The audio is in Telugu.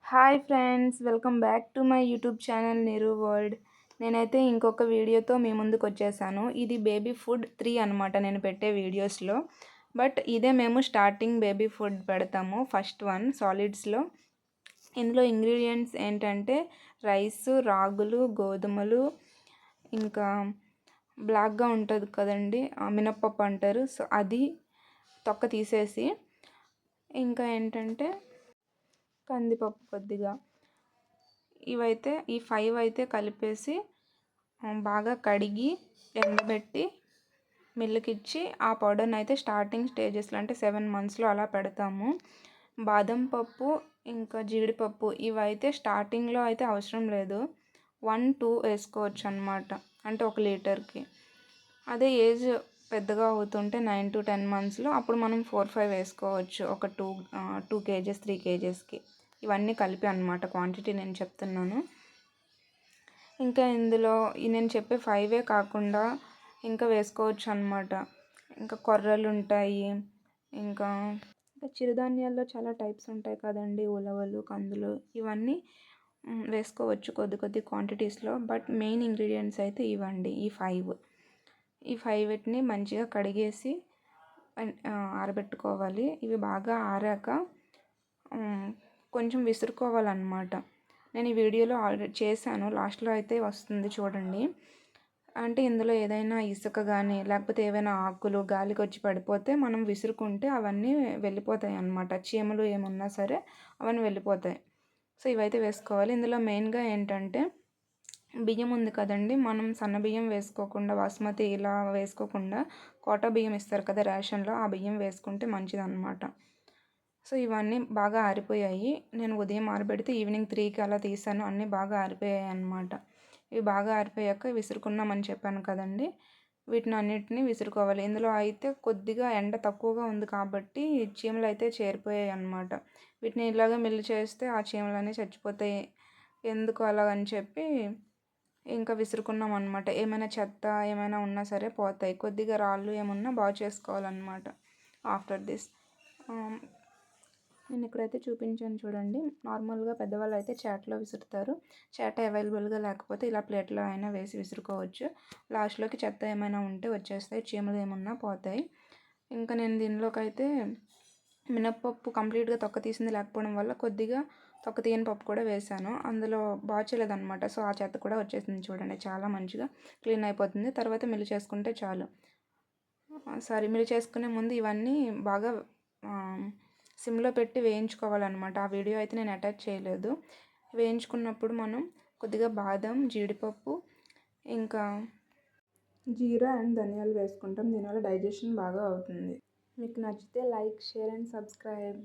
Hi friends, welcome back to my YouTube channel Niru world. నేనైతే ఇంకొక వీడియోతో మీ ముందుకు వచ్చేసాను. ఇది బేబీ ఫుడ్ 3 అనమాట నేను పెట్టే వీడియోస్లో. బట్ ఇదే మేము స్టార్టింగ్ బేబీ ఫుడ్ పెడతాము, ఫస్ట్ వన్ సాలిడ్స్లో. ఇందులో ఇంగ్రీడియంట్స్ ఏంటంటే రైస్, రాగులు, గోధుమలు, ఇంకా బ్లాక్గా ఉంటుంది కదండి మినప్పప్పు అంటారు, సో అది తొక్క తీసేసి, ఇంకా ఏంటంటే కందిపప్పు కొద్దిగా, ఇవైతే ఈ 5 అయితే కలిపేసి బాగా కడిగి ఎండబెట్టి మిల్లుకి ఇచ్చి ఆ పౌడర్ని అయితే స్టార్టింగ్ స్టేజెస్లో అంటే 7 మంత్స్లో అలా పెడతాము. బాదం పప్పు ఇంకా జీడిపప్పు ఇవైతే స్టార్టింగ్లో అయితే అవసరం లేదు, 1-2 వేసుకోవచ్చు అనమాట, అంటే 1 లీటర్కి. అదే ఏజ్ పెద్దగా అవుతుంటే 9-10 మంత్స్లో అప్పుడు మనం 4-5 వేసుకోవచ్చు, ఒక 2 కేజెస్ 3 కేజెస్కి. ఇవన్నీ కలిపి అన్నమాట క్వాంటిటీ నేను చెప్తున్నాను. ఇంకా ఇందులో నేను చెప్పే 5 కాకుండా ఇంకా వేసుకోవచ్చు అన్నమాట. ఇంకా కొర్రలు ఉంటాయి, ఇంకా చిరుధాన్యాల్లో చాలా టైప్స్ ఉంటాయి కదండి, ఉలవలు, కందులు, ఇవన్నీ వేసుకోవచ్చు కొద్ది కొద్ది క్వాంటిటీస్లో. బట్ మెయిన్ ఇంగ్రీడియంట్స్ అయితే ఇవ్వండి, ఈ 5. ఈ 5 మంచిగా కడిగేసి ఆరబెట్టుకోవాలి. ఇవి బాగా ఆరాక కొంచెం విసురుకోవాలన్నమాట. నేను ఈ వీడియోలో ఆల్రెడీ చేశాను, లాస్ట్లో అయితే వస్తుంది చూడండి. అంటే ఇందులో ఏదైనా ఇసుక కానీ లేకపోతే ఏవైనా ఆకులు గాలికి వచ్చి పడిపోతే మనం విసురుకుంటే అవన్నీ వెళ్ళిపోతాయి అన్నమాట. చీమలు ఏమున్నా సరే అవన్నీ వెళ్ళిపోతాయి. సో ఇవైతే వేసుకోవాలి. ఇందులో మెయిన్గా ఏంటంటే బియ్యం ఉంది కదండి, మనం సన్న బియ్యం వేసుకోకుండా, బాస్మతి ఇలా వేసుకోకుండా కోటా బియ్యం ఇస్తారు కదా రేషన్లో, ఆ బియ్యం వేసుకుంటే మంచిదన్నమాట. సో ఇవన్నీ బాగా ఆరిపోయాయి. నేను ఉదయం ఆరబెడితే ఈవినింగ్ 3కి అలా తీసాను, అన్నీ బాగా ఆరిపోయాయి అన్నమాట. ఇవి బాగా ఆరిపోయాక విసురుకున్నామని చెప్పాను కదండి, వీటిని అన్నిటిని విసురుకోవాలి. ఇందులో అయితే కొద్దిగా ఎండ తక్కువగా ఉంది కాబట్టి చీమలు అయితే చేరిపోయాయి అన్నమాట. వీటిని ఇలాగ మిల్లు చేస్తే ఆ చీమలన్నీ చచ్చిపోతాయి, ఎందుకు అలాగని చెప్పి ఇంకా విసురుకున్నాం అనమాట. ఏమైనా చెత్త ఏమైనా ఉన్నా సరే పోతాయి, కొద్దిగా రాళ్ళు ఏమున్నా బాగు చేసుకోవాలన్నమాట. ఆఫ్టర్ దిస్ నేను ఇక్కడైతే చూపించాను చూడండి. నార్మల్గా పెద్దవాళ్ళు అయితే చాటలో విసురుతారు, చాట అవైలబుల్గా లేకపోతే ఇలా ప్లేట్లో అయినా వేసి విసురుకోవచ్చు. లాస్ట్లోకి చెత్త ఏమైనా ఉంటే వచ్చేస్తాయి, చీమలు ఏమన్నా పోతాయి. ఇంకా నేను దీనిలోకి అయితే మినప్పప్పు కంప్లీట్గా తొక్క తీసింది లేకపోవడం వల్ల కొద్దిగా తొక్క తీయని పప్పు కూడా వేసాను, అందులో బాగోలేదన్నమాట. సో ఆ చెత్త కూడా వచ్చేసింది చూడండి, చాలా మంచిగా క్లీన్ అయిపోతుంది. తర్వాత మిల్లు చేసుకుంటే చాలు. మిల్లు చేసుకునే ముందు ఇవన్నీ బాగా సిమ్లో పెట్టి వేయించుకోవాలన్నమాట. ఆ వీడియో అయితే నేను అటాచ్ చేయలేదు. వేయించుకున్నప్పుడు మనం కొద్దిగా బాదం, జీడిపప్పు, ఇంకా జీరా అండ్ ధనియాలు వేసుకుంటాం, దీనివల్ల డైజెషన్ బాగా అవుతుంది. మీకు నచ్చితే లైక్, షేర్ అండ్ సబ్స్క్రైబ్.